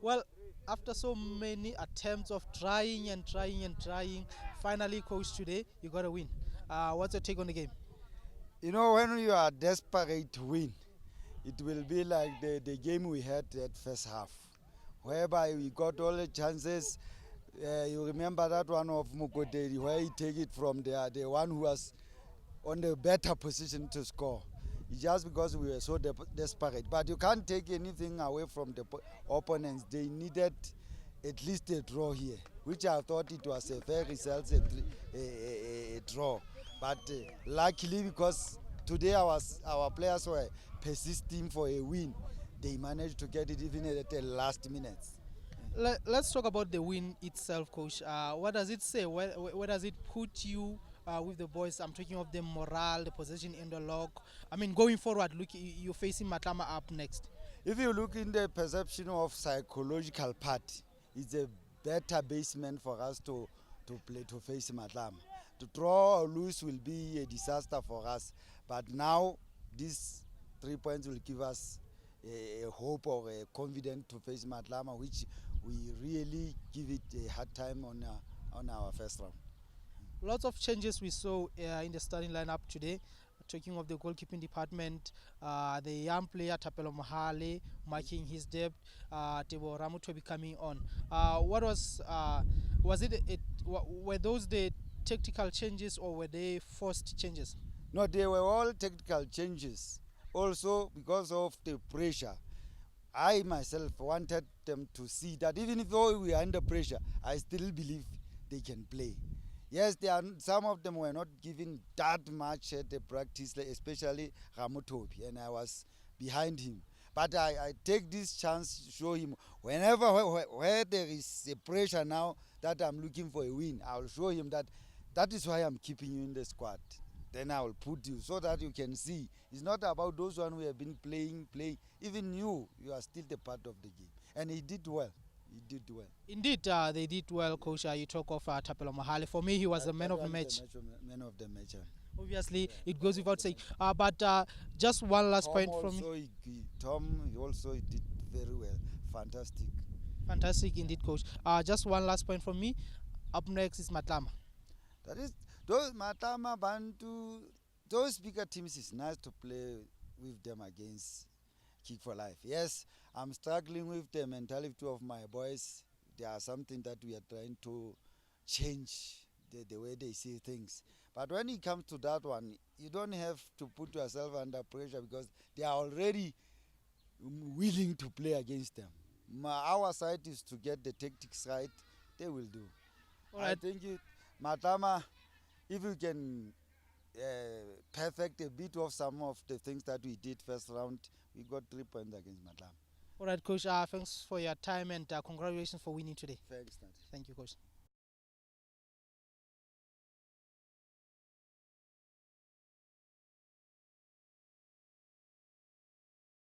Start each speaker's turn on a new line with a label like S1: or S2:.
S1: Well, after so many attempts of trying and trying and trying, finally, coach, today you got a win. What's your take on the game?
S2: You know, when you are desperate to win, it will be like the game we had at first half, whereby we got all the chances. You remember that one of Mukodeli where he take it from the one who was on the better position to score. It's just because we were so desperate. But you can't take anything away from the opponents. They needed at least a draw here, which I thought it was a fair result, a draw. But luckily, because today our players were persisting for a win, they managed to get it even at the last minutes.
S1: Let's talk about the win itself, coach. What does it say? Where does it put you with the boys? I'm talking of the morale, the possession in the log. I mean, going forward, look, you're facing Matlama up next.
S2: If you look in the perception of psychological part, it's a better basement for us to play to face Matlama. To draw or lose will be a disaster for us. But now these 3 points will give us a hope or a confidence to face Matlama, which we really give it a hard time on our first round.
S1: Lots of changes we saw in the starting lineup today. Talking of the goalkeeping department, the young player Tapelo Mahale marking his debut, Tebo Ramutobi coming on. What was were those the tactical changes or were they forced changes?
S2: No, they were all technical changes. Also, because of the pressure, I myself wanted them to see that even though we are under pressure, I still believe they can play. Yes, some of them were not given that much at the practice, especially Ramutobi, and I was behind him. But I take this chance to show him whenever where there is a pressure now that I'm looking for a win, I'll show him that is why I'm keeping you in the squad. Then I will put you so that you can see. It's not about those one who have been playing. Even you are still the part of the game. And he did well. He did well.
S1: Indeed, they did well, coach. You talk of Tapelo Mahale. For me, he was the man of the match.
S2: Man of the match.
S1: Obviously, it goes without saying. But just one last point from me.
S2: Tom also did very well. Fantastic.
S1: Fantastic indeed, coach. Just one last point from me. Up next is Matlama.
S2: That is, those Matama Bantu, those bigger teams is nice to play with them against Kick4Life. Yes, I'm struggling with the mentality of my boys. There are something that we are trying to change the way they see things. But when it comes to that one, you don't have to put yourself under pressure because they are already willing to play against them. Our side is to get the tactics right. They will do.
S1: All right.
S2: I think Matama, if you can perfect a bit of some of the things that we did first round, we got 3 points against Matama.
S1: All right, coach. Thanks for your time and congratulations for winning today.
S2: Thanks, Nat.
S1: Thank you, coach.